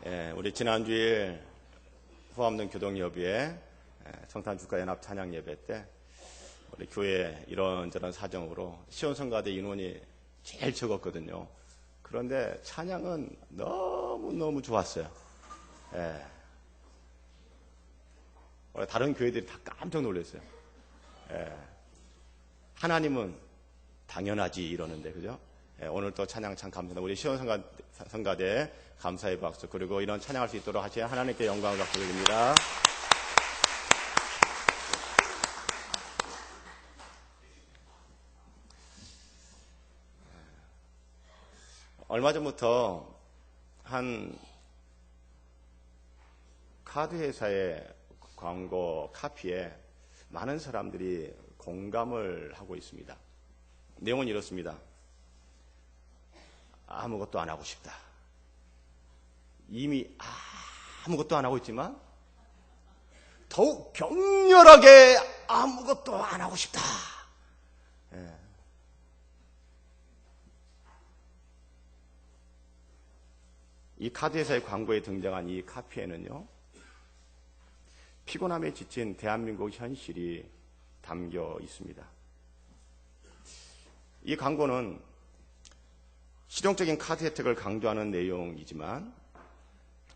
우리 지난주에 후암동 교동여비에 성탄주가연합 찬양 예배 때 우리 교회 이런저런 사정으로 시온성가대 인원이 제일 적었거든요. 그런데 찬양은 너무너무 좋았어요. 다른 교회들이 다 깜짝 놀랐어요. 하나님은 당연하지 이러는데, 그죠? 오늘 또 찬양 참 감사합니다. 우리 시온성가대 감사의 박수, 그리고 이런 찬양할 수 있도록 하신 하나님께 영광을 받고 드립니다. 얼마 전부터 한 카드회사의 광고 카피에 많은 사람들이 공감을 하고 있습니다. 내용은 이렇습니다. 아무것도 안 하고 싶다. 이미 아무것도 안 하고 있지만 더욱 격렬하게 아무것도 안 하고 싶다. 이 카드회사의 광고에 등장한 이 카피에는요, 피곤함에 지친 대한민국 현실이 담겨 있습니다. 이 광고는 실용적인 카드 혜택을 강조하는 내용이지만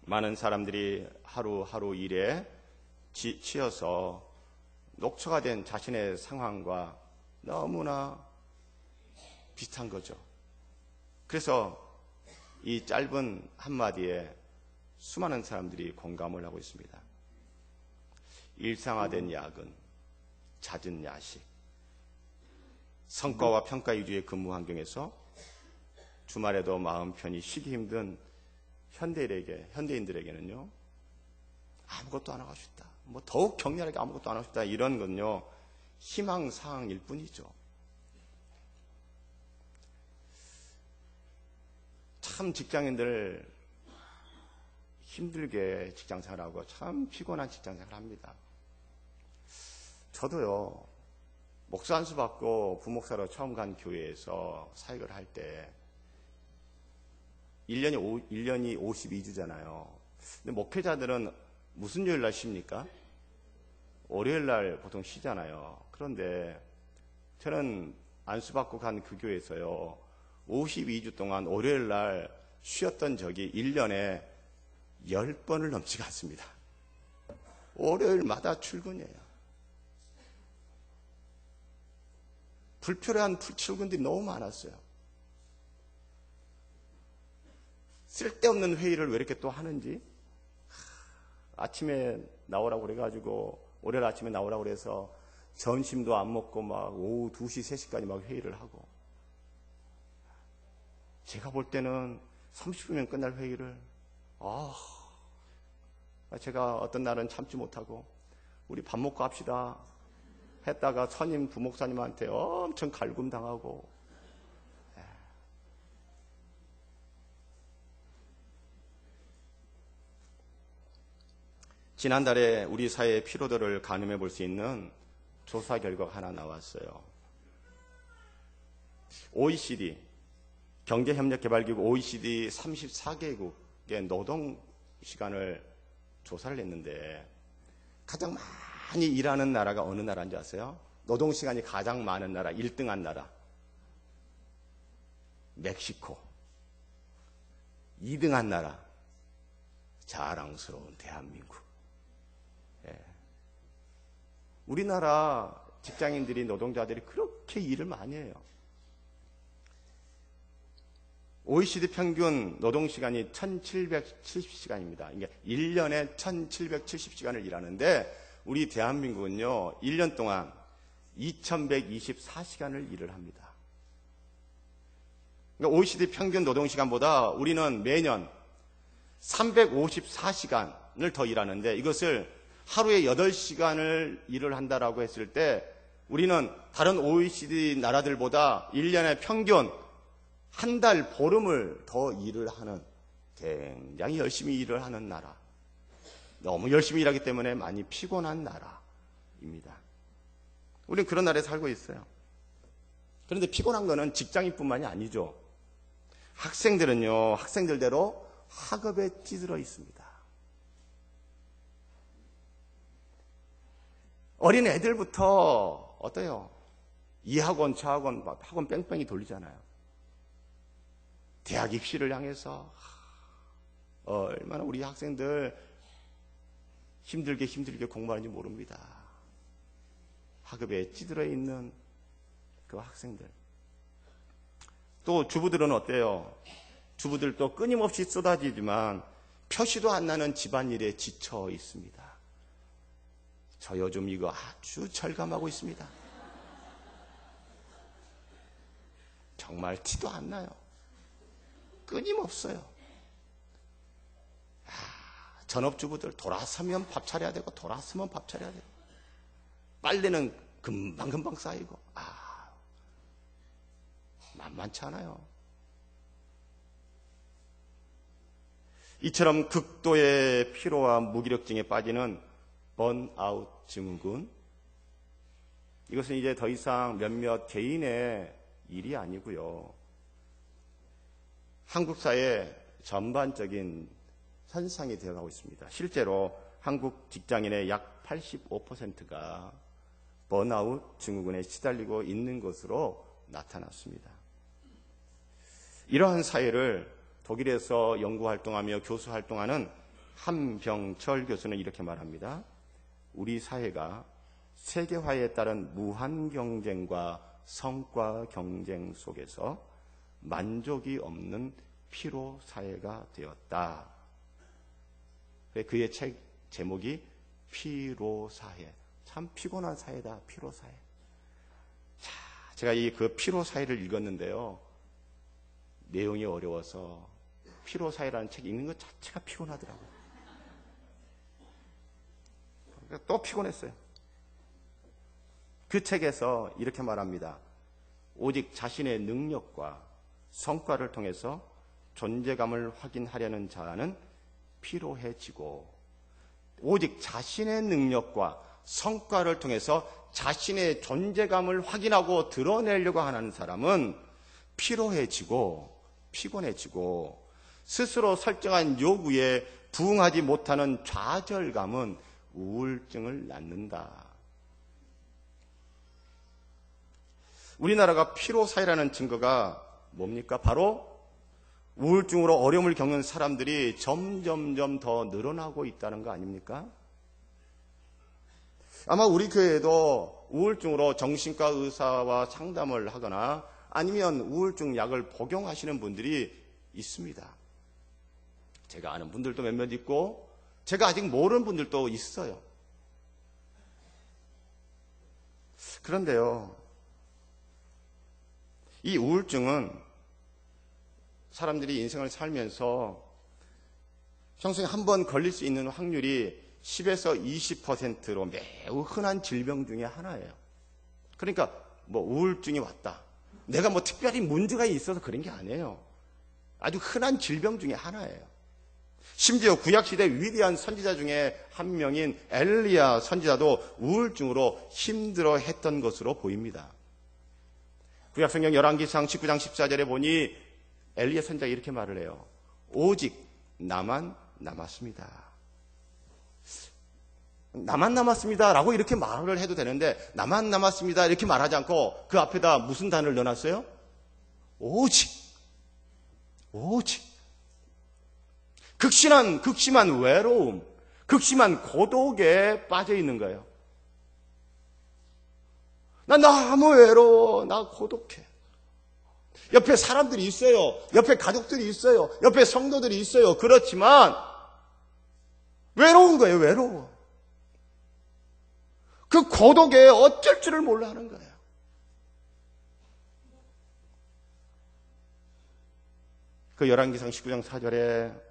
많은 사람들이 하루하루 일에 치여서 녹초가 된 자신의 상황과 너무나 비슷한 거죠. 그래서 이 짧은 한마디에 수많은 사람들이 공감을 하고 있습니다. 일상화된 야근, 잦은 야식, 성과와 평가 위주의 근무 환경에서 주말에도 마음 편히 쉬기 힘든 현대인들에게는요, 아무것도 안 하고 싶다. 더욱 격렬하게 아무것도 안 하고 싶다. 이런 건요, 희망사항일 뿐이죠. 참 직장인들 힘들게 직장생활하고 참 피곤한 직장생활 합니다. 저도요, 목사 안수 받고 부목사로 처음 간 교회에서 사역을 할 때 1년이 52주잖아요. 근데 목회자들은 무슨 요일 날 쉽니까? 월요일 날 보통 쉬잖아요. 그런데 저는 안수 받고 간 그 교회에서요, 52주 동안 월요일 날 쉬었던 적이 1년에 10번을 넘지가 않습니다. 월요일마다 출근이에요. 불필요한 출근들이 너무 많았어요. 쓸데없는 회의를 왜 이렇게 또 하는지, 아침에 나오라고 그래가지고 월요일 아침에 나오라고 그래서 점심도 안 먹고 막 오후 2시, 3시까지 막 회의를 하고, 제가 볼 때는 30분이면 끝날 회의를 제가 어떤 날은 참지 못하고 우리 밥 먹고 합시다 했다가 선임 부목사님한테 엄청 갈굼당하고, 지난달에 우리 사회의 피로도를 가늠해 볼 수 있는 조사 결과가 하나 나왔어요. OECD, 경제협력개발기구 OECD 34개국의 노동시간을 조사를 했는데 가장 많이 일하는 나라가 어느 나라인지 아세요? 노동시간이 가장 많은 나라, 1등한 나라 멕시코. 2등한 나라 자랑스러운 대한민국. 우리나라 직장인들이, 노동자들이 그렇게 일을 많이 해요. OECD 평균 노동시간이 1770시간입니다. 이게 1년에 1770시간을 일하는데 우리 대한민국은요, 1년 동안 2124시간을 일을 합니다. 그러니까 OECD 평균 노동시간보다 우리는 매년 354시간을 더 일하는데, 이것을 하루에 8시간을 일을 한다라고 했을 때 우리는 다른 OECD 나라들보다 1년에 평균 한 달 보름을 더 일을 하는, 굉장히 열심히 일을 하는 나라, 너무 열심히 일하기 때문에 많이 피곤한 나라입니다. 우리는 그런 나라에 살고 있어요. 그런데 피곤한 거는 직장인뿐만이 아니죠. 학생들은요, 학생들대로 학업에 찌들어 있습니다. 어린 애들부터 어때요? 이 학원, 저 학원, 학원 뺑뺑이 돌리잖아요. 대학 입시를 향해서 얼마나 우리 학생들 힘들게 공부하는지 모릅니다. 학업에 찌들어 있는 그 학생들. 또 주부들은 어때요? 주부들도 끊임없이 쏟아지지만 표시도 안 나는 집안일에 지쳐 있습니다. 저 요즘 이거 아주 절감하고 있습니다. 정말 티도 안 나요. 끊임없어요. 전업주부들 돌아서면 밥 차려야 되고 돌아서면 밥 차려야 되고 빨래는 금방금방 쌓이고 만만치 않아요. 이처럼 극도의 피로와 무기력증에 빠지는 번아웃 증후군, 이것은 이제 더 이상 몇몇 개인의 일이 아니고요. 한국 사회 전반적인 현상이 되어가고 있습니다. 실제로 한국 직장인의 약 85%가 번아웃 증후군에 시달리고 있는 것으로 나타났습니다. 이러한 사회를 독일에서 연구활동하며 교수활동하는 한병철 교수는 이렇게 말합니다. 우리 사회가 세계화에 따른 무한 경쟁과 성과 경쟁 속에서 만족이 없는 피로 사회가 되었다. 그의 책 제목이 피로 사회. 참 피곤한 사회다. 피로 사회. 자, 제가 그 피로 사회를 읽었는데요. 내용이 어려워서 피로 사회라는 책 읽는 것 자체가 피곤하더라고요. 또 피곤했어요. 그 책에서 이렇게 말합니다. 오직 자신의 능력과 성과를 통해서 존재감을 확인하려는 자는 피로해지고, 오직 자신의 능력과 성과를 통해서 자신의 존재감을 확인하고 드러내려고 하는 사람은 피로해지고 피곤해지고, 스스로 설정한 요구에 부응하지 못하는 좌절감은 우울증을 낳는다. 우리나라가 피로사회라는 증거가 뭡니까? 바로 우울증으로 어려움을 겪는 사람들이 점점점 더 늘어나고 있다는 거 아닙니까? 아마 우리 교회에도 우울증으로 정신과 의사와 상담을 하거나 아니면 우울증 약을 복용하시는 분들이 있습니다. 제가 아는 분들도 몇몇 있고 제가 아직 모르는 분들도 있어요. 그런데요, 이 우울증은 사람들이 인생을 살면서 평소에 한 번 걸릴 수 있는 확률이 10에서 20%로 매우 흔한 질병 중에 하나예요. 그러니까 뭐 우울증이 왔다, 내가 뭐 특별히 문제가 있어서 그런 게 아니에요. 아주 흔한 질병 중에 하나예요. 심지어 구약시대 위대한 선지자 중에 한 명인 엘리야 선지자도 우울증으로 힘들어했던 것으로 보입니다. 구약성경 열왕기상 19장 14절에 보니 엘리야 선지자가 이렇게 말을 해요. 오직 나만 남았습니다. 나만 남았습니다 라고 이렇게 말을 해도 되는데, 나만 남았습니다 이렇게 말하지 않고 그 앞에다 무슨 단어를 넣어놨어요? 오직. 극심한 외로움, 극심한 고독에 빠져 있는 거예요. 나 너무 외로워, 나 고독해. 옆에 사람들이 있어요. 옆에 가족들이 있어요. 옆에 성도들이 있어요. 그렇지만 외로운 거예요. 외로워. 그 고독에 어쩔 줄을 몰라 하는 거예요. 그 열왕기상 19장 4절에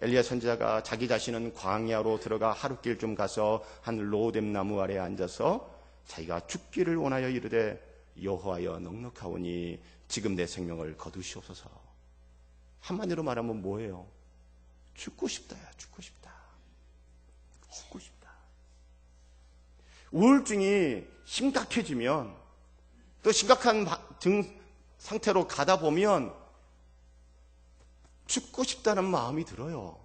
엘리야 선지자가 자기 자신은 광야로 들어가 하룻길 좀 가서 한 로뎀 나무 아래에 앉아서 자기가 죽기를 원하여 이르되 여호와여 넉넉하오니 지금 내 생명을 거두시옵소서. 한마디로 말하면 뭐예요? 죽고 싶다야. 죽고 싶다. 우울증이 심각해지면, 또 심각한 증 상태로 가다 보면 죽고 싶다는 마음이 들어요.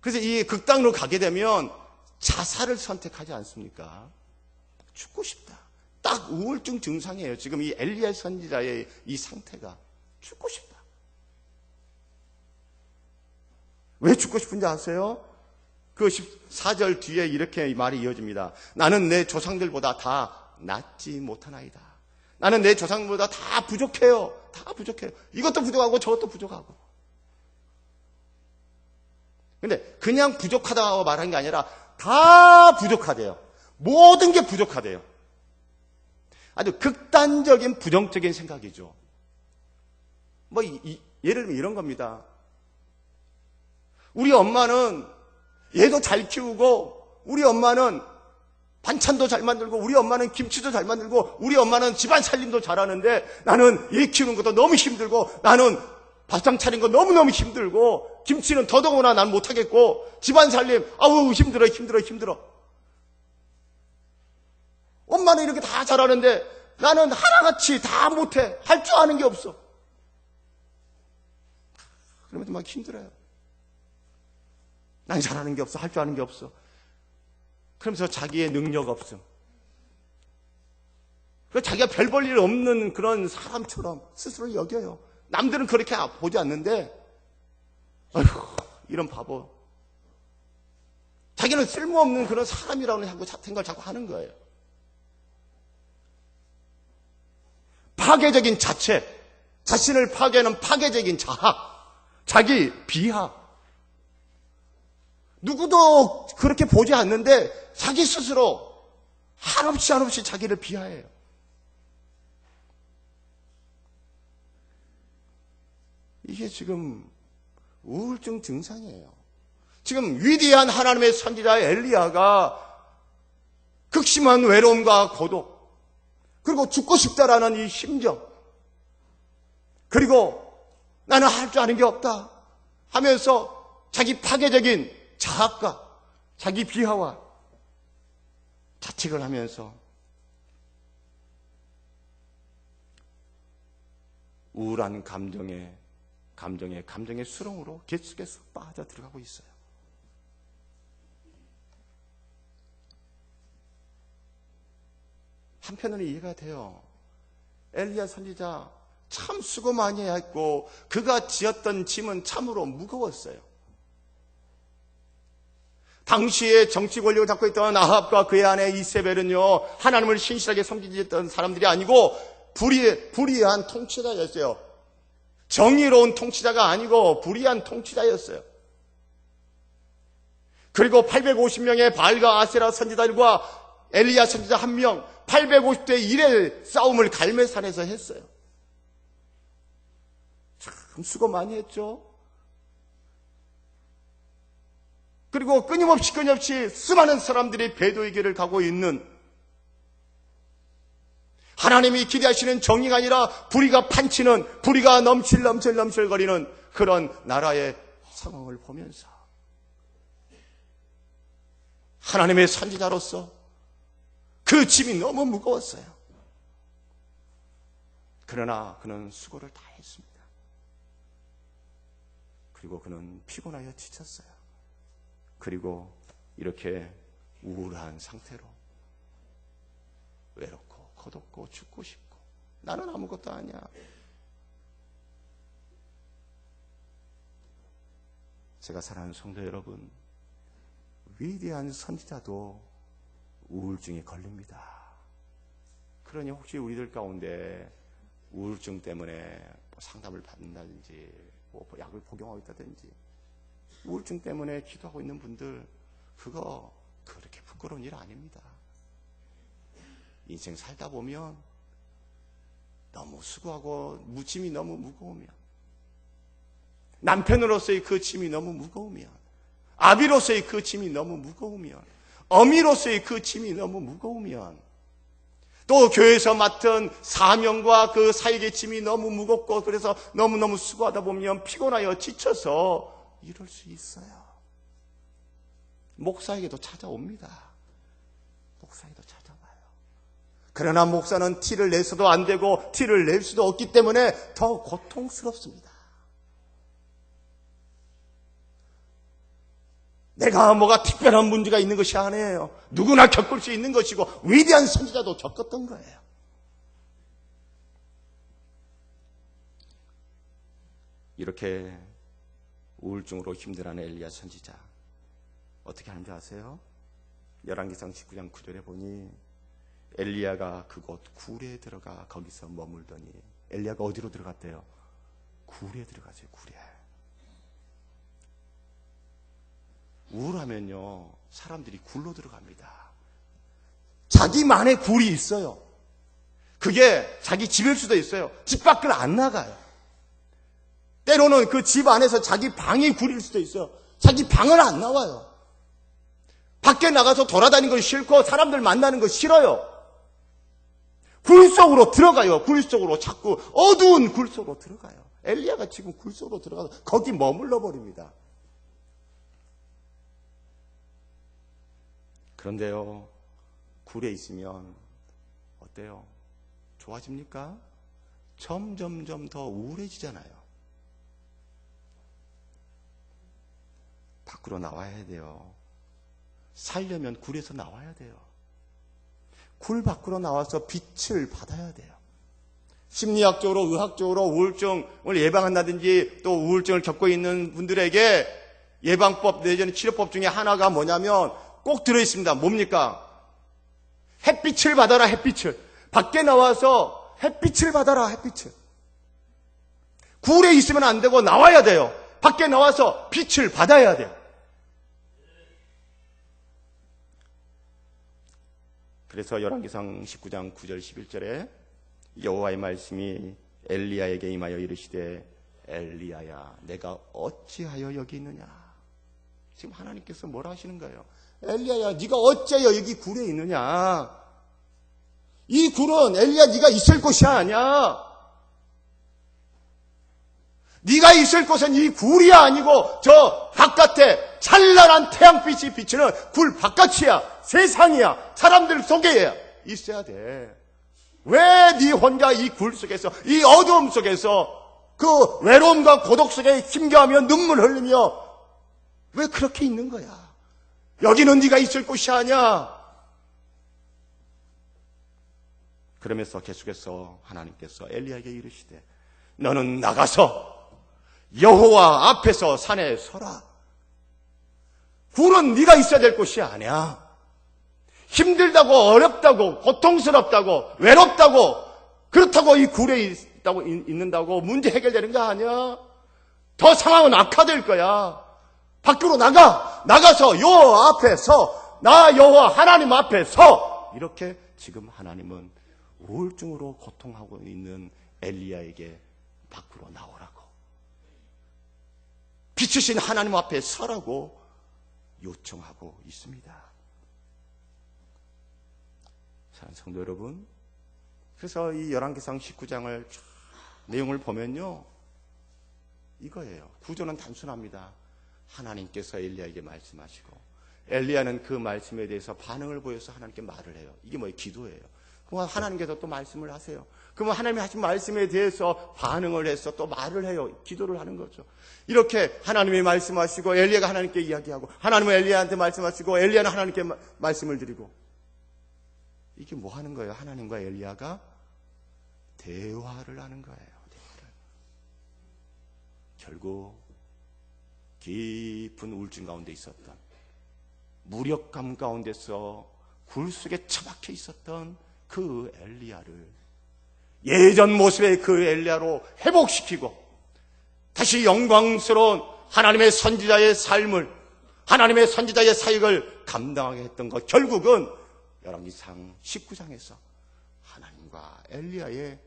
그래서 이 극단으로 가게 되면 자살을 선택하지 않습니까? 죽고 싶다. 딱 우울증 증상이에요. 지금 이 엘리야 선지자의 이 상태가 죽고 싶다. 왜 죽고 싶은지 아세요? 그 14절 뒤에 이렇게 말이 이어집니다. 나는 내 조상들보다 다 낫지 못하나이다. 나는 내 조상들보다 다 부족해요. 다 부족해요. 이것도 부족하고 저것도 부족하고. 근데 그냥 부족하다고 말한 게 아니라 다 부족하대요. 모든 게 부족하대요. 아주 극단적인 부정적인 생각이죠. 예를 들면 이런 겁니다. 우리 엄마는 얘도 잘 키우고, 우리 엄마는 반찬도 잘 만들고, 우리 엄마는 김치도 잘 만들고, 우리 엄마는 집안 살림도 잘하는데 나는 얘 키우는 것도 너무 힘들고, 나는 밥상 차린 거 너무너무 힘들고, 김치는 더더구나 난 못하겠고, 집안 살림 아우 힘들어. 엄마는 이렇게 다 잘하는데 나는 하나같이 다 못해. 할 줄 아는 게 없어. 그러면서 막 힘들어요. 난 잘하는 게 없어. 할 줄 아는 게 없어. 그러면서 자기의 능력 없음. 자기가 별 볼 일 없는 그런 사람처럼 스스로를 여겨요. 남들은 그렇게 보지 않는데, 아휴, 이런 바보. 자기는 쓸모없는 그런 사람이라고 생각을 자꾸 하는 거예요. 파괴적인 자체, 자신을 파괴하는 파괴적인 자학, 자기 비하. 누구도 그렇게 보지 않는데 자기 스스로 한없이 자기를 비하해요. 이게 지금 우울증 증상이에요. 지금 위대한 하나님의 선지자 엘리야가 극심한 외로움과 고독, 그리고 죽고 싶다라는 이 심정, 그리고 나는 할 줄 아는 게 없다 하면서 자기 파괴적인 자학과 자기 비하와 자책을 하면서 우울한 감정의 수렁으로 계속 빠져 들어가고 있어요. 한편으로는 이해가 돼요. 엘리야 선지자 참 수고 많이 했고 그가 지었던 짐은 참으로 무거웠어요. 당시에 정치 권력을 잡고 있던 아합과 그의 아내 이세벨은요, 하나님을 신실하게 섬기던 사람들이 아니고 불의한 통치자였어요. 정의로운 통치자가 아니고 불의한 통치자였어요. 그리고 850명의 바알과 아세라 선지자들과 엘리야 선지자 1명, 850대 1의 싸움을 갈멜산에서 했어요. 참 수고 많이 했죠. 그리고 끊임없이 수많은 사람들이 배도의 길을 가고 있는, 하나님이 기대하시는 정의가 아니라 불의가 판치는, 불의가 넘실거리는 그런 나라의 상황을 보면서 하나님의 선지자로서 그 짐이 너무 무거웠어요. 그러나 그는 수고를 다 했습니다. 그리고 그는 피곤하여 지쳤어요. 그리고 이렇게 우울한 상태로 외롭고 고독고 죽고 싶고 나는 아무것도 아니야. 제가 사랑하는 성도 여러분, 위대한 선지자도 우울증에 걸립니다. 그러니 혹시 우리들 가운데 우울증 때문에 상담을 받는다든지 약을 복용하고 있다든지 우울증 때문에 기도하고 있는 분들, 그거 그렇게 부끄러운 일 아닙니다. 인생 살다 보면 너무 수고하고 짐이 너무 무거우면, 남편으로서의 그 짐이 너무 무거우면, 아비로서의 그 짐이 너무 무거우면, 어미로서의 그 짐이 너무 무거우면, 또 교회에서 맡은 사명과 그 사역의 짐이 너무 무겁고 그래서 너무너무 수고하다 보면 피곤하여 지쳐서 이럴 수 있어요. 목사에게도 찾아옵니다. 목사에게도 찾아와요. 그러나 목사는 티를 내서도 안 되고 티를 낼 수도 없기 때문에 더 고통스럽습니다. 내가 뭐가 특별한 문제가 있는 것이 아니에요. 누구나 겪을 수 있는 것이고 위대한 선지자도 겪었던 거예요. 이렇게 우울증으로 힘들어하는 엘리야 선지자 어떻게 하는지 아세요? 열왕기상 19장 9절에 보니 엘리야가 그곳 굴에 들어가 거기서 머물더니 엘리야가 어디로 들어갔대요? 굴에 들어가세요. 굴에. 우울하면요 사람들이 굴로 들어갑니다. 자기만의 굴이 있어요. 그게 자기 집일 수도 있어요. 집 밖을 안 나가요. 때로는 그 집 안에서 자기 방이 굴일 수도 있어요. 자기 방을 안 나와요. 밖에 나가서 돌아다니는 거 싫고 사람들 만나는 거 싫어요. 굴 속으로 들어가요. 굴 속으로 자꾸 어두운 굴 속으로 들어가요. 엘리야가 지금 굴 속으로 들어가서 거기 머물러 버립니다. 그런데요, 굴에 있으면 어때요? 좋아집니까? 점점점 더 우울해지잖아요. 밖으로 나와야 돼요. 살려면 굴에서 나와야 돼요. 굴 밖으로 나와서 빛을 받아야 돼요. 심리학적으로, 의학적으로 우울증을 예방한다든지 또 우울증을 겪고 있는 분들에게 예방법 내지는 치료법 중에 하나가 뭐냐면 꼭 들어있습니다. 뭡니까? 햇빛을 받아라, 햇빛을. 밖에 나와서 햇빛을 받아라, 햇빛을. 굴에 있으면 안 되고 나와야 돼요. 밖에 나와서 빛을 받아야 돼요. 그래서 열왕기상 19장 9절 11절에 여호와의 말씀이 엘리야에게 임하여 이르시되 엘리야야 내가 어찌하여 여기 있느냐. 지금 하나님께서 뭐라 하시는 거예요? 엘리야야 네가 어찌하여 여기 굴에 있느냐. 이 굴은 엘리야 네가 있을 곳이 아니야. 네가 있을 곳은 이 굴이 아니고 저 바깥에 찬란한 태양빛이 비치는 굴 바깥이야. 세상이야. 사람들 속에 있어야 돼. 왜 네 혼자 이 굴 속에서 이 어두움 속에서 그 외로움과 고독 속에 힘겨워하며 눈물 흘리며 왜 그렇게 있는 거야? 여기는 네가 있을 곳이 아니야. 그러면서 계속해서 하나님께서 엘리야에게 이르시되 너는 나가서 여호와 앞에서 산에 서라. 굴은 네가 있어야 될 곳이 아니야. 힘들다고 어렵다고 고통스럽다고 외롭다고 그렇다고 이 굴에 있는다고 문제 해결되는 거 아니야. 더 상황은 악화될 거야. 밖으로 나가서 여호와 앞에 서. 나 여호와 하나님 앞에 서. 이렇게 지금 하나님은 우울증으로 고통하고 있는 엘리야에게 밖으로 나오라고, 빛이신 하나님 앞에 서라고 요청하고 있습니다. 사랑하는 성도 여러분, 그래서 이 열왕기상 19장을 내용을 보면요, 이거예요. 구조는 단순합니다. 하나님께서 엘리야에게 말씀하시고 엘리야는 그 말씀에 대해서 반응을 보여서 하나님께 말을 해요. 이게 뭐예요? 기도예요. 그럼 하나님께서 또 말씀을 하세요. 그러면 하나님이 하신 말씀에 대해서 반응을 해서 또 말을 해요. 기도를 하는 거죠. 이렇게 하나님이 말씀하시고 엘리야가 하나님께 이야기하고 하나님은 엘리야한테 말씀하시고 엘리야는 하나님께 말씀을 드리고, 이게 뭐 하는 거예요? 하나님과 엘리야가 대화를 하는 거예요. 대화를. 결국 깊은 우울증 가운데 있었던, 무력감 가운데서 굴 속에 처박혀 있었던 그 엘리야를 예전 모습의 그 엘리야로 회복시키고 다시 영광스러운 하나님의 선지자의 삶을, 하나님의 선지자의 사역을 감당하게 했던 것, 결국은 열왕기상 19장에서 하나님과 엘리야의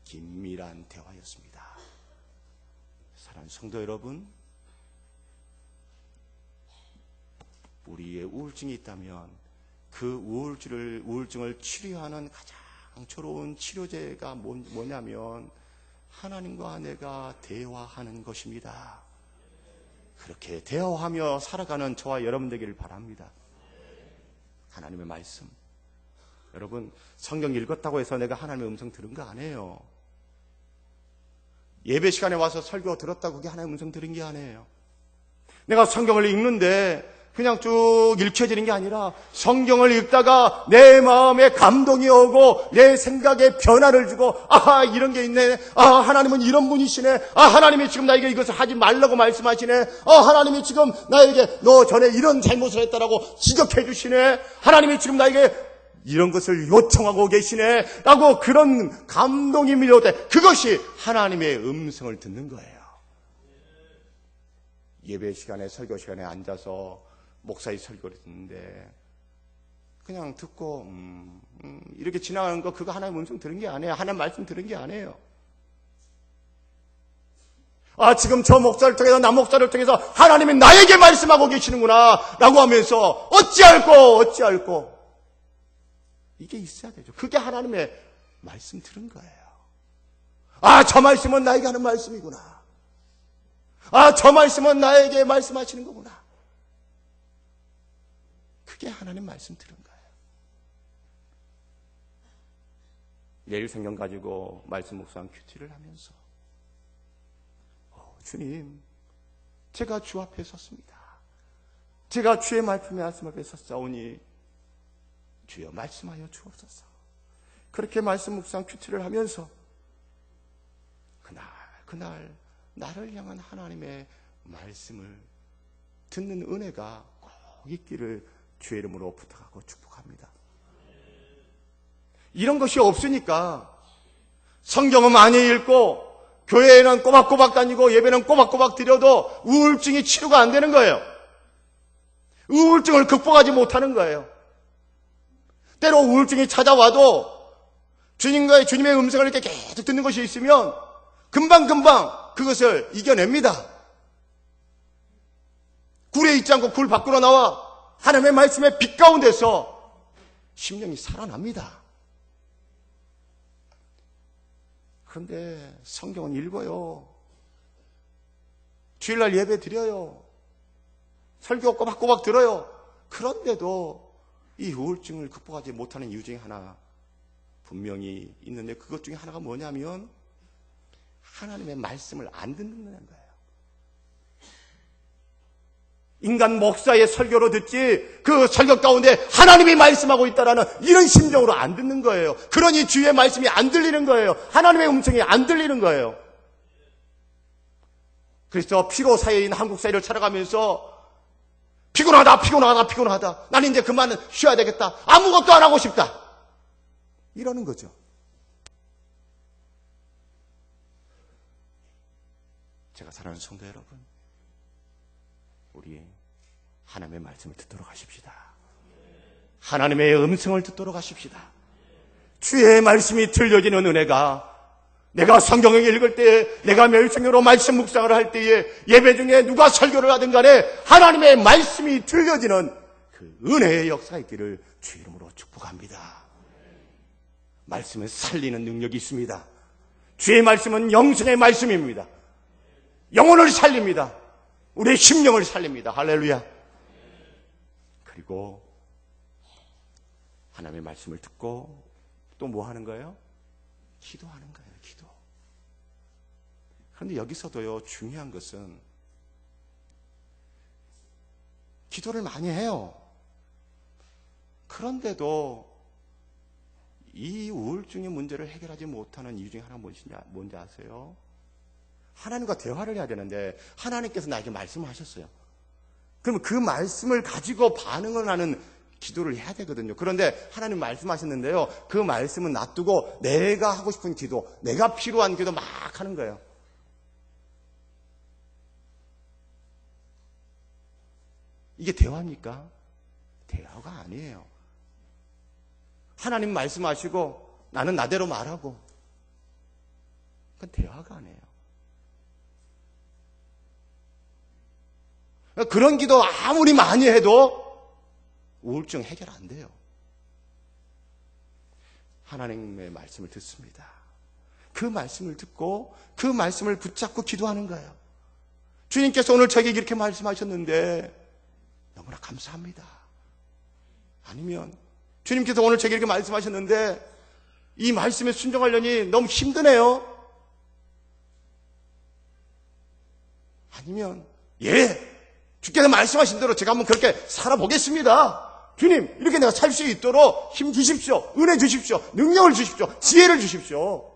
긴밀한 대화였습니다. 사랑하는 성도 여러분, 우리의 우울증이 있다면 그 우울증을 치료하는 가장 좋은 치료제가 뭐냐면 하나님과 내가 대화하는 것입니다. 그렇게 대화하며 살아가는 저와 여러분 되기를 바랍니다. 하나님의 말씀. 여러분, 성경 읽었다고 해서 내가 하나님의 음성 들은 거 아니에요. 예배 시간에 와서 설교 들었다고 그게 하나님의 음성 들은 게 아니에요. 내가 성경을 읽는데 그냥 쭉 읽혀지는 게 아니라 성경을 읽다가 내 마음에 감동이 오고 내 생각에 변화를 주고 아하 이런 게 있네. 아 하나님은 이런 분이시네. 아 하나님이 지금 나에게 이것을 하지 말라고 말씀하시네. 아 하나님이 지금 나에게 너 전에 이런 잘못을 했다라고 지적해 주시네. 하나님이 지금 나에게 이런 것을 요청하고 계시네 라고 그런 감동이 밀려올 때 그것이 하나님의 음성을 듣는 거예요. 예배 시간에 설교 시간에 앉아서 목사의 설교를 듣는데 그냥 듣고 이렇게 지나가는 거 그거 하나님의 음성 들은 게 아니에요. 하나님 말씀 들은 게 아니에요. 아 지금 저 목사를 통해서 남 목사를 통해서 하나님이 나에게 말씀하고 계시는구나 라고 하면서 어찌할꼬 이게 있어야 되죠. 그게 하나님의 말씀 들은 거예요. 아 저 말씀은 나에게 하는 말씀이구나. 아 저 말씀은 나에게 말씀하시는 거구나. 그게 하나님 말씀 들은 거예요. 내일 성경 가지고 말씀 묵상 큐티를 하면서 주님 제가 주 앞에 섰습니다. 제가 주의 말씀에 말씀 앞에 섰사오니 주여 말씀하여 주옵소서. 그렇게 말씀 묵상 큐티를 하면서 그날 나를 향한 하나님의 말씀을 듣는 은혜가 꼭 있기를 주의 이름으로 부탁하고 축복합니다. 이런 것이 없으니까 성경은 많이 읽고 교회에는 꼬박꼬박 다니고 예배는 꼬박꼬박 드려도 우울증이 치료가 안 되는 거예요. 우울증을 극복하지 못하는 거예요. 때로 우울증이 찾아와도 주님의 음성을 이렇게 계속 듣는 것이 있으면 금방 그것을 이겨냅니다. 굴에 있지 않고 굴 밖으로 나와 하나님의 말씀의 빛 가운데서 심령이 살아납니다. 그런데 성경은 읽어요. 주일날 예배 드려요. 설교 꼬박꼬박 들어요. 그런데도 이 우울증을 극복하지 못하는 이유 중에 하나 분명히 있는데 그것 중에 하나가 뭐냐면 하나님의 말씀을 안 듣는다는 거예요. 인간 목사의 설교로 듣지 그 설교 가운데 하나님이 말씀하고 있다라는 이런 심정으로 안 듣는 거예요. 그러니 주의 말씀이 안 들리는 거예요. 하나님의 음성이 안 들리는 거예요. 그래서 피로 사회인 한국 사회를 살아가면서 피곤하다. 나는 이제 그만 쉬어야 되겠다. 아무것도 안 하고 싶다. 이러는 거죠. 제가 사랑하는 성도 여러분, 우리 하나님의 말씀을 듣도록 하십시다. 하나님의 음성을 듣도록 하십시다. 주의 말씀이 들려지는 은혜가 내가 성경을 읽을 때에 내가 멸종으로 말씀 묵상을 할 때에 예배 중에 누가 설교를 하든 간에 하나님의 말씀이 들려지는 그 은혜의 역사가 있기를 주 이름으로 축복합니다. 말씀은 살리는 능력이 있습니다. 주의 말씀은 영생의 말씀입니다. 영혼을 살립니다. 우리의 심령을 살립니다. 할렐루야. 그리고 하나님의 말씀을 듣고 또 뭐 하는 거예요? 기도하는 거예요. 기도. 그런데 여기서도요, 중요한 것은 기도를 많이 해요. 그런데도 이 우울증의 문제를 해결하지 못하는 이유 중에 하나 뭔지 아세요? 하나님과 대화를 해야 되는데 하나님께서 나에게 말씀하셨어요. 그러면 그 말씀을 가지고 반응을 하는 기도를 해야 되거든요. 그런데 하나님 말씀하셨는데요. 그 말씀은 놔두고 내가 하고 싶은 기도, 내가 필요한 기도 막 하는 거예요. 이게 대화입니까? 대화가 아니에요. 하나님 말씀하시고 나는 나대로 말하고 그건 대화가 아니에요. 그런 기도 아무리 많이 해도 우울증 해결 안 돼요. 하나님의 말씀을 듣습니다. 그 말씀을 듣고 그 말씀을 붙잡고 기도하는 거예요. 주님께서 오늘 저에게 이렇게 말씀하셨는데 너무나 감사합니다. 아니면 주님께서 오늘 저에게 이렇게 말씀하셨는데 이 말씀에 순종하려니 너무 힘드네요. 아니면 주께서 말씀하신 대로 제가 한번 그렇게 살아보겠습니다. 주님, 이렇게 내가 살 수 있도록 힘 주십시오. 은혜 주십시오. 능력을 주십시오. 지혜를 주십시오.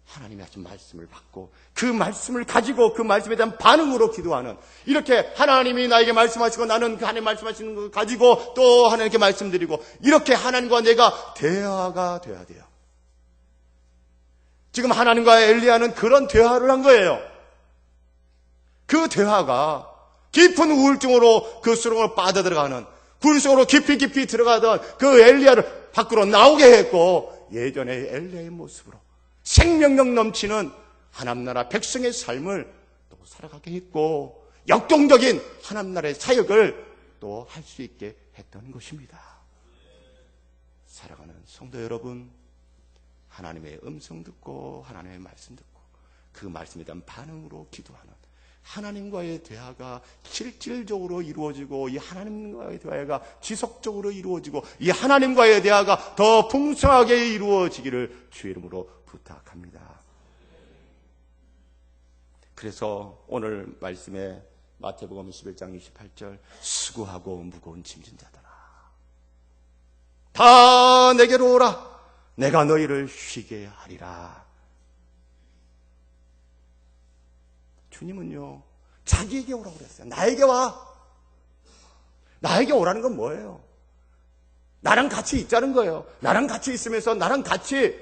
하나님의 하신 말씀을 받고 그 말씀을 가지고 그 말씀에 대한 반응으로 기도하는, 이렇게 하나님이 나에게 말씀하시고 나는 그 하나님 말씀하시는 걸 가지고 또 하나님께 말씀드리고, 이렇게 하나님과 내가 대화가 돼야 돼요. 지금 하나님과 엘리야는 그런 대화를 한 거예요. 그 대화가 깊은 우울증으로 그 수렁을 빠져들어가는, 굴 속으로 깊이 들어가던 그 엘리야를 밖으로 나오게 했고, 예전의 엘리야의 모습으로 생명력 넘치는 하나님 나라 백성의 삶을 또 살아가게 했고, 역동적인 하나님 나라의 사역을 또 할 수 있게 했던 것입니다. 사랑하는 성도 여러분, 하나님의 음성 듣고 하나님의 말씀 듣고 그 말씀에 대한 반응으로 기도하는 하나님과의 대화가 실질적으로 이루어지고, 이 하나님과의 대화가 지속적으로 이루어지고, 이 하나님과의 대화가 더 풍성하게 이루어지기를 주의 이름으로 부탁합니다. 그래서 오늘 말씀에 마태복음 11장 28절, 수고하고 무거운 짐진 자들아 다 내게로 오라, 내가 너희를 쉬게 하리라. 주님은요, 자기에게 오라고 그랬어요. 나에게 와. 나에게 오라는 건 뭐예요? 나랑 같이 있자는 거예요. 나랑 같이 있으면서 나랑 같이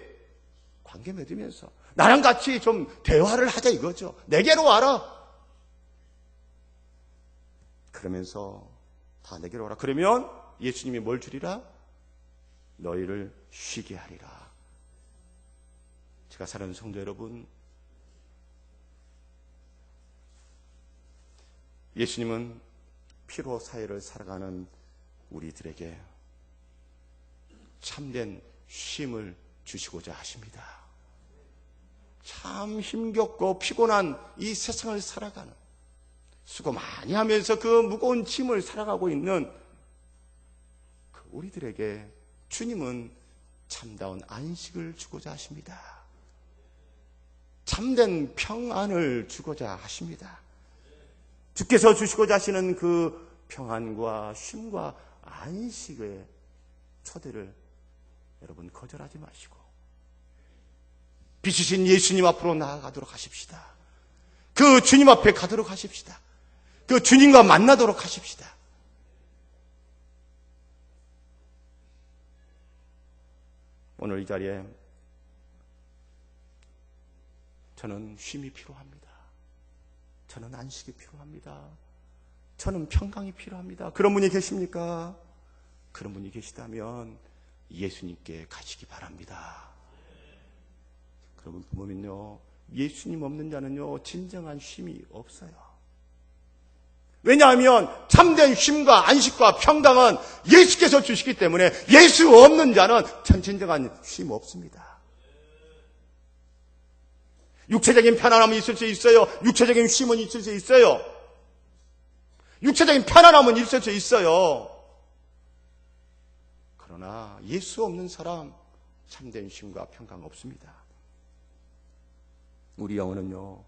관계 맺으면서 나랑 같이 좀 대화를 하자 이거죠. 내게로 와라. 그러면서 다 내게로 오라. 그러면 예수님이 뭘 주리라? 너희를 쉬게 하리라. 제가 사랑하는 성도 여러분, 예수님은 피로 사회를 살아가는 우리들에게 참된 쉼을 주시고자 하십니다. 참 힘겹고 피곤한 이 세상을 살아가는, 수고 많이 하면서 그 무거운 짐을 살아가고 있는 그 우리들에게 주님은 참다운 안식을 주고자 하십니다. 참된 평안을 주고자 하십니다. 주께서 주시고자 하시는 그 평안과 쉼과 안식의 초대를 여러분 거절하지 마시고 빛이신 예수님 앞으로 나아가도록 하십시다. 그 주님 앞에 가도록 하십시다. 그 주님과 만나도록 하십시다. 오늘 이 자리에 저는 쉼이 필요합니다. 저는 안식이 필요합니다. 저는 평강이 필요합니다. 그런 분이 계십니까? 그런 분이 계시다면 예수님께 가시기 바랍니다. 그러면 보면요, 예수님 없는 자는요 진정한 쉼이 없어요. 왜냐하면 참된 쉼과 안식과 평강은 예수께서 주시기 때문에 예수 없는 자는 진정한 쉼 없습니다. 육체적인 편안함은 있을 수 있어요. 육체적인 쉼은 있을 수 있어요. 육체적인 편안함은 있을 수 있어요. 그러나 예수 없는 사람 참된 쉼과 평강 없습니다. 우리 영혼은요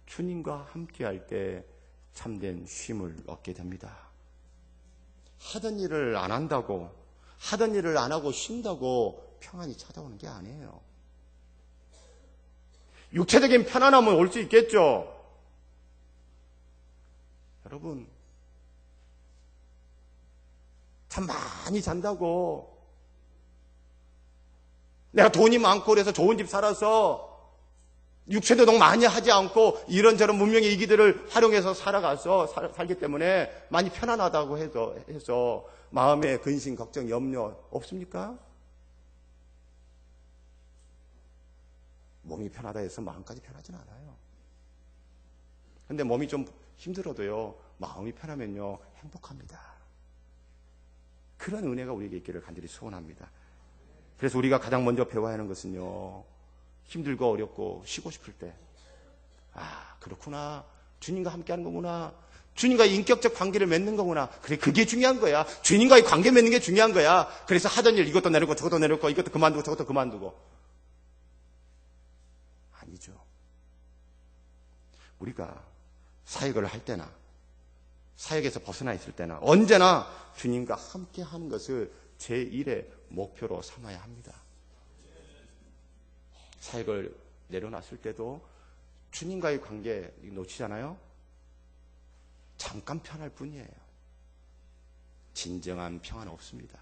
주님과 함께할 때 참된 쉼을 얻게 됩니다. 하던 일을 안 한다고, 하던 일을 안 하고 쉰다고 평안이 찾아오는 게 아니에요. 육체적인 편안함은 올 수 있겠죠. 여러분, 참 많이 잔다고 내가 돈이 많고 그래서 좋은 집 살아서 육체노동 많이 하지 않고 이런저런 문명의 이기들을 활용해서 살기 때문에 많이 편안하다고 해서 마음에 근심, 걱정, 염려 없습니까? 몸이 편하다 해서 마음까지 편하진 않아요. 근데 몸이 좀 힘들어도요 마음이 편하면요 행복합니다. 그런 은혜가 우리에게 있기를 간절히 소원합니다. 그래서 우리가 가장 먼저 배워야 하는 것은요, 힘들고 어렵고 쉬고 싶을 때, 아 그렇구나, 주님과 함께하는 거구나, 주님과의 인격적 관계를 맺는 거구나, 그래 그게 중요한 거야, 주님과의 관계 맺는 게 중요한 거야. 그래서 하던 일 이것도 내려놓고 저것도 내려놓고 이것도 그만두고 저것도 그만두고, 아니죠. 우리가 사역을 할 때나 사역에서 벗어나 있을 때나 언제나 주님과 함께 하는 것을 제1의 목표로 삼아야 합니다. 사역을 내려놨을 때도 주님과의 관계 놓치잖아요. 잠깐 편할 뿐이에요. 진정한 평안은 없습니다.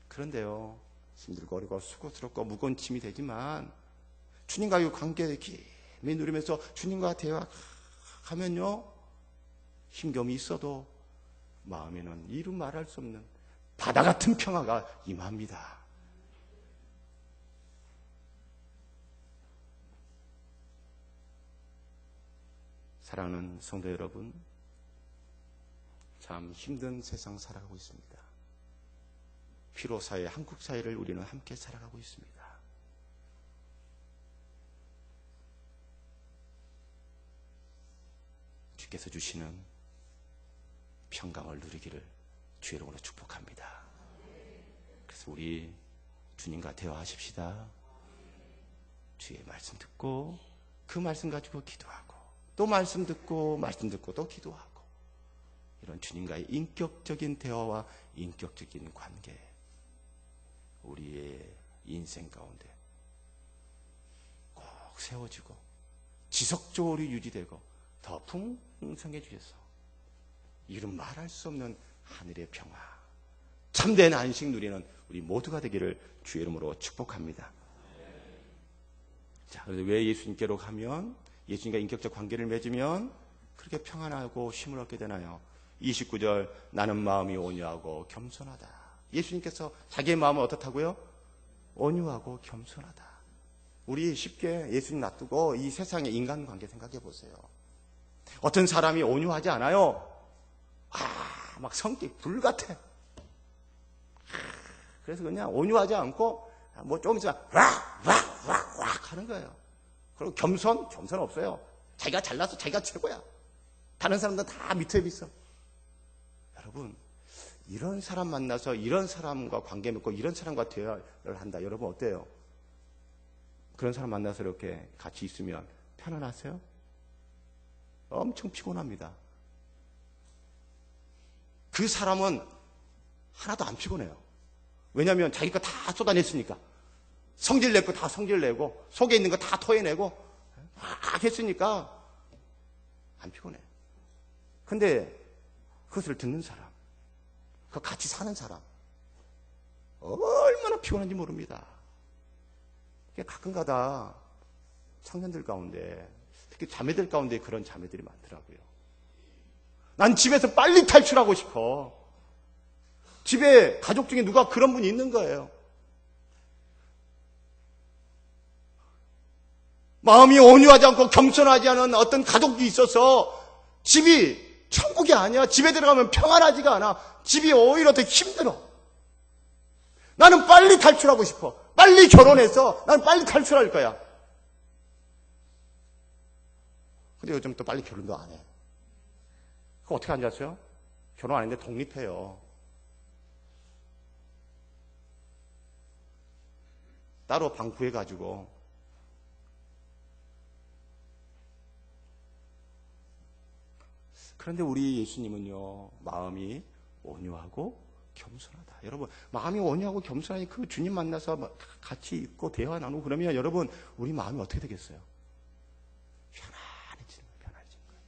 그런데요, 힘들고 어렵고 수고스럽고 무거운 짐이 되지만 주님과의 관계를 깊이 누리면서 주님과 대화하면요, 힘겨움이 있어도 마음에는 이루 말할 수 없는 바다 같은 평화가 임합니다. 사랑하는 성도 여러분, 참 힘든 세상 살아가고 있습니다. 피로사회, 한국 사회를 우리는 함께 살아가고 있습니다. 주께서 주시는 평강을 누리기를 주의 이름으로 축복합니다. 그래서 우리 주님과 대화하십시다. 주의 말씀 듣고 그 말씀 가지고 기도하고 또 말씀 듣고 또 기도하고, 이런 주님과의 인격적인 대화와 인격적인 관계, 우리의 인생 가운데 꼭 세워지고 지속적으로 유지되고 더 풍성해지셔서 이름 말할 수 없는 하늘의 평화, 참된 안식 누리는 우리 모두가 되기를 주의 이름으로 축복합니다. 자, 그런데 왜 예수님께로 가면, 예수님과 인격적 관계를 맺으면 그렇게 평안하고 쉼을 얻게 되나요? 29절, 나는 마음이 온유하고 겸손하다. 예수님께서 자기의 마음은 어떻다고요? 온유하고 겸손하다. 우리 쉽게 예수님 놔두고 이 세상의 인간관계 생각해 보세요. 어떤 사람이 온유하지 않아요? 막 성격 불 같아. 그래서 그냥 온유하지 않고 뭐 조금 있으면 왁 하는 거예요. 그리고 겸손 없어요. 자기가 잘나서 자기가 최고야. 다른 사람들 다 밑에 있어. 여러분, 이런 사람 만나서 이런 사람과 관계 맺고 이런 사람과 대화를 한다. 여러분 어때요? 그런 사람 만나서 이렇게 같이 있으면 편안하세요? 엄청 피곤합니다. 그 사람은 하나도 안 피곤해요. 왜냐하면 자기 거 다 쏟아냈으니까. 성질 낼 거 다 성질 내고 속에 있는 거 다 토해내고 막 했으니까 안 피곤해. 근데 그것을 듣는 사람, 그 같이 사는 사람, 얼마나 피곤한지 모릅니다. 가끔가다 청년들 가운데, 특히 자매들 가운데 그런 자매들이 많더라고요. 난 집에서 빨리 탈출하고 싶어. 집에 가족 중에 누가 그런 분이 있는 거예요. 마음이 온유하지 않고 겸손하지 않은 어떤 가족이 있어서 집이 천국이 아니야. 집에 들어가면 평안하지가 않아. 집이 오히려 더 힘들어. 나는 빨리 탈출하고 싶어. 빨리 결혼해서 나는 빨리 탈출할 거야. 근데 요즘 또 빨리 결혼도 안 해. 그거 어떻게 앉았어요? 결혼 안 했는데 독립해요. 따로 방 구해가지고. 그런데 우리 예수님은요, 마음이 온유하고 겸손하다. 여러분, 마음이 온유하고 겸손하니 그 주님 만나서 같이 있고 대화 나누고 그러면 여러분, 우리 마음이 어떻게 되겠어요? 편안해지는 거예요.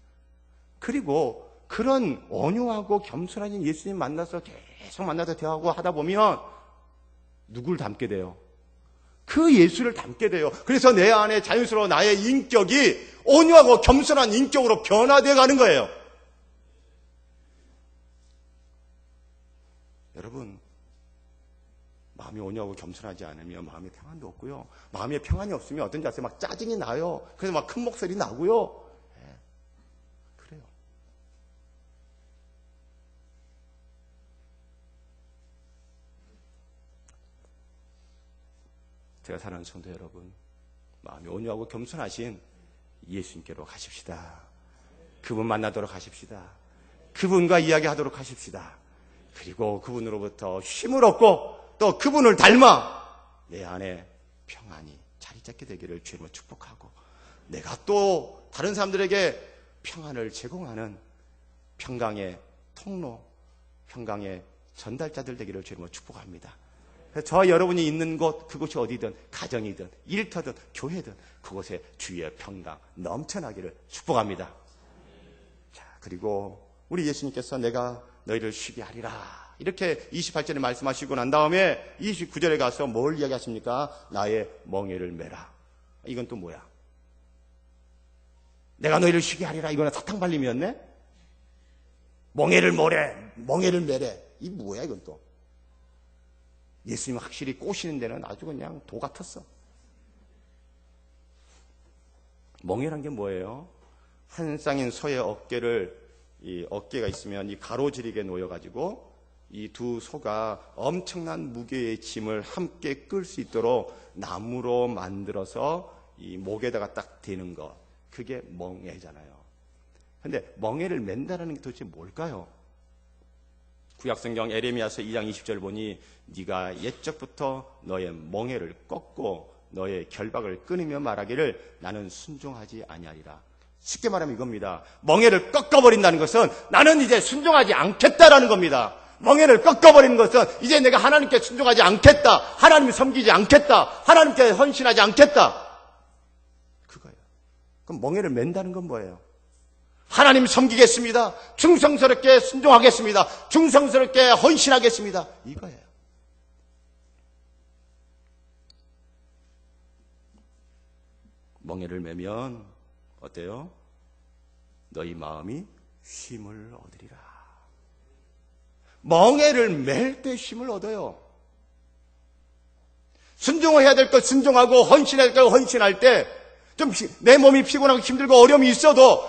그리고 그런 온유하고 겸손하신 예수님 만나서 계속 만나서 대화하고 하다 보면 누굴 닮게 돼요? 그 예수를 닮게 돼요. 그래서 내 안에 자연스러워 나의 인격이 온유하고 겸손한 인격으로 변화되어 가는 거예요. 여러분, 마음이 온유하고 겸손하지 않으면 마음에 평안도 없고요. 마음에 평안이 없으면 어떤지 아세요? 막 짜증이 나요. 그래서 막 큰 목소리 나고요. 네, 그래요. 제가 사랑하는 성도 여러분, 마음이 온유하고 겸손하신 예수님께로 가십시다. 그분 만나도록 하십시다. 그분과 이야기하도록 하십시다. 그리고 그분으로부터 쉼을 얻고 또 그분을 닮아 내 안에 평안이 자리 잡게 되기를 주님으로 축복하고, 내가 또 다른 사람들에게 평안을 제공하는 평강의 통로, 평강의 전달자들 되기를 주님으로 축복합니다. 저 여러분이 있는 곳, 그곳이 어디든, 가정이든, 일터든, 교회든, 그곳에 주의 평강 넘쳐나기를 축복합니다. 자, 그리고 우리 예수님께서 내가 너희를 쉬게 하리라, 이렇게 28절에 말씀하시고 난 다음에 29절에 가서 뭘 이야기하십니까? 나의 멍에를 메라. 이건 또 뭐야? 내가 너희를 쉬게 하리라, 이거는 사탕발림이었네? 멍에를 메래. 이 뭐야, 이건 또? 예수님 확실히 꼬시는 데는 아주 그냥 도 같았어. 멍에란 게 뭐예요? 한 쌍인 소의 이 어깨가 있으면 이 가로지르게 놓여가지고 이 두 소가 엄청난 무게의 짐을 함께 끌 수 있도록 나무로 만들어서 이 목에다가 딱 대는 거, 그게 멍에잖아요. 근데 멍에를 맨다라는 게 도대체 뭘까요? 구약성경 에레미야서 2장 20절 보니 네가 옛적부터 너의 멍에를 꺾고 너의 결박을 끊으며 말하기를 나는 순종하지 아니하리라. 쉽게 말하면 이겁니다. 멍에를 꺾어버린다는 것은 나는 이제 순종하지 않겠다라는 겁니다. 멍에를 꺾어버리는 것은 이제 내가 하나님께 순종하지 않겠다, 하나님을 섬기지 않겠다, 하나님께 헌신하지 않겠다, 그거예요. 그럼 멍에를 맨다는 건 뭐예요? 하나님 섬기겠습니다, 충성스럽게 순종하겠습니다, 충성스럽게 헌신하겠습니다, 이거예요. 멍에를 매면 어때요? 너희 마음이 쉼을 얻으리라. 멍에를 맬 때 쉼을 얻어요. 순종해야 될 것 순종하고 헌신해야 될 것 헌신할 때 좀 내 몸이 피곤하고 힘들고 어려움이 있어도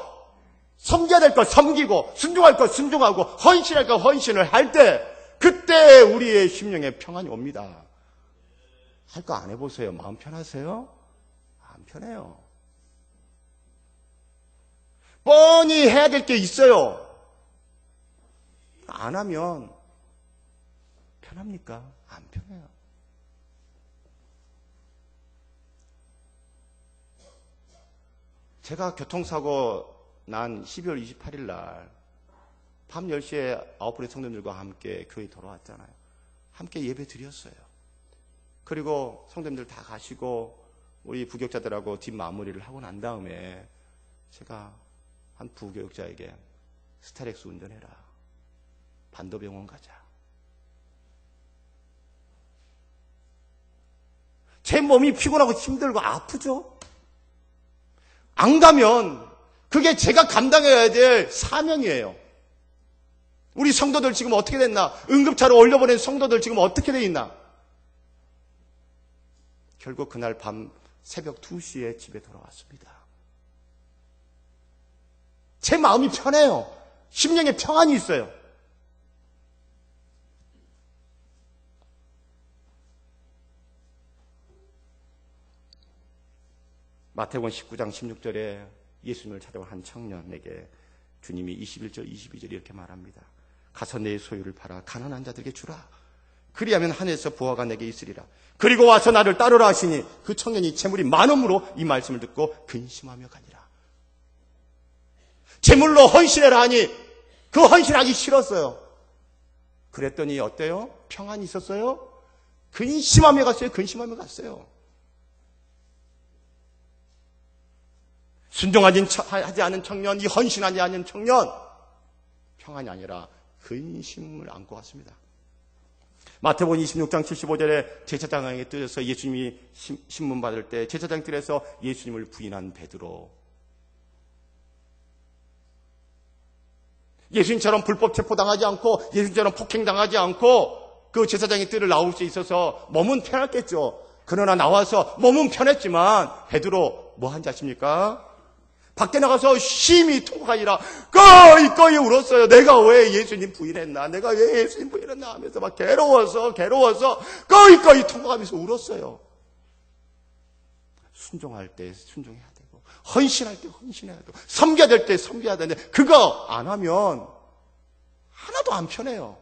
섬겨야 될 것 섬기고 순종할 것 순종하고 헌신할 것 헌신을 할 때 그때 우리의 심령에 평안이 옵니다. 할 거 안 해보세요. 마음 편하세요? 안 편해요. 뻔히 해야 될 게 있어요. 안 하면 편합니까? 안 편해요. 제가 교통사고 난 12월 28일 날 밤 10시에 아웃브레이크 성도님들과 함께 교회 돌아왔잖아요. 함께 예배 드렸어요. 그리고 성도님들 다 가시고 우리 부교육자들하고 뒷마무리를 하고 난 다음에 제가 한 부교육자에게 스타렉스 운전해라, 반도병원 가자. 제 몸이 피곤하고 힘들고 아프죠? 안 가면 그게 제가 감당해야 될 사명이에요. 우리 성도들 지금 어떻게 됐나? 응급차로 올려보낸 성도들 지금 어떻게 돼 있나? 결국 그날 밤 새벽 2시에 집에 돌아왔습니다. 제 마음이 편해요. 심령에 평안이 있어요. 마태복음 19장 16절에 예수님을 찾아온 한 청년에게 주님이 21절 22절 이렇게 말합니다. 가서 내 소유를 팔아 가난한 자들에게 주라. 그리하면 하늘에서 보화가 내게 있으리라. 그리고 와서 나를 따르라 하시니 그 청년이 재물이 많음으로 이 말씀을 듣고 근심하며 가니라. 재물로 헌신해라 하니 그 헌신하기 싫었어요. 그랬더니 어때요? 평안이 있었어요? 근심하며 갔어요. 근심하며 갔어요. 순종하지 않은 청년, 이 헌신하지 않은 청년, 평안이 아니라 근심을 안고 왔습니다. 마태복음 26장 75절에 제사장에게 뜨려서 예수님이 신문 받을 때 제사장 뜰에서 예수님을 부인한 베드로, 예수님처럼 불법 체포당하지 않고 예수님처럼 폭행당하지 않고 그 제사장의 뜰을 나올 수 있어서 몸은 편했겠죠. 그러나 나와서 몸은 편했지만 베드로 뭐 한지 아십니까? 밖에 나가서 심히 통곡하니라 꺼이 울었어요. 내가 왜 예수님 부인했나? 내가 왜 예수님 부인했나? 하면서 막 괴로워서 꺼이 통곡하면서 울었어요. 순종할 때 순종해야 되고 헌신할 때 헌신해야 되고 섬겨야 될 때 섬겨야 되는데 그거 안 하면 하나도 안 편해요.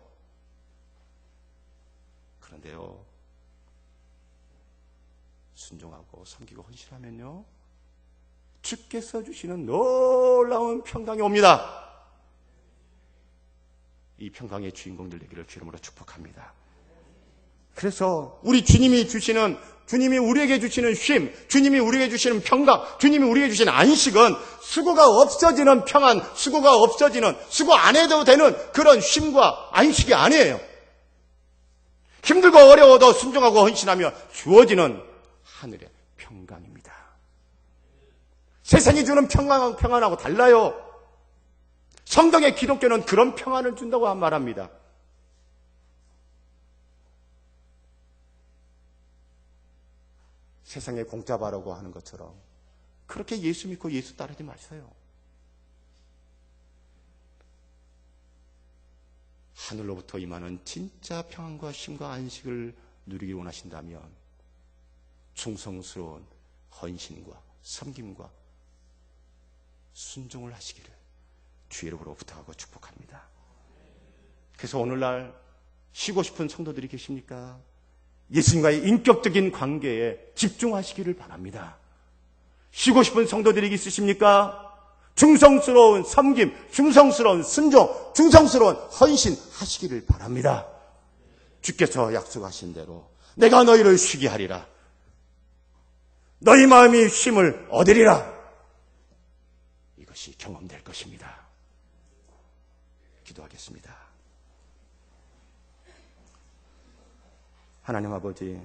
그런데요, 순종하고 섬기고 헌신하면요 주께서 주시는 놀라운 평강이 옵니다. 이 평강의 주인공들 되기를 주 이름으로 축복합니다. 그래서 우리 주님이 우리에게 주시는 쉼, 주님이 우리에게 주시는 평강, 주님이 우리에게 주시는 안식은 수고가 없어지는 평안, 수고가 없어지는, 수고 안 해도 되는 그런 쉼과 안식이 아니에요. 힘들고 어려워도 순종하고 헌신하며 주어지는 하늘의 평강입니다. 세상이 주는 평안하고 달라요. 성경의 기독교는 그런 평안을 준다고 말합니다. 세상에 공짜 바라고 하는 것처럼 그렇게 예수 믿고 예수 따르지 마세요. 하늘로부터 임하는 진짜 평안과 쉼과 안식을 누리기 원하신다면 충성스러운 헌신과 섬김과 순종을 하시기를 주의 이름으로 부탁하고 축복합니다. 그래서 오늘날 쉬고 싶은 성도들이 계십니까? 예수님과의 인격적인 관계에 집중하시기를 바랍니다. 쉬고 싶은 성도들이 있으십니까? 충성스러운 섬김, 충성스러운 순종, 충성스러운 헌신 하시기를 바랍니다. 주께서 약속하신 대로 내가 너희를 쉬게 하리라. 너희 마음이 쉼을 얻으리라. 이것이 경험될 것입니다. 기도하겠습니다. 하나님 아버지,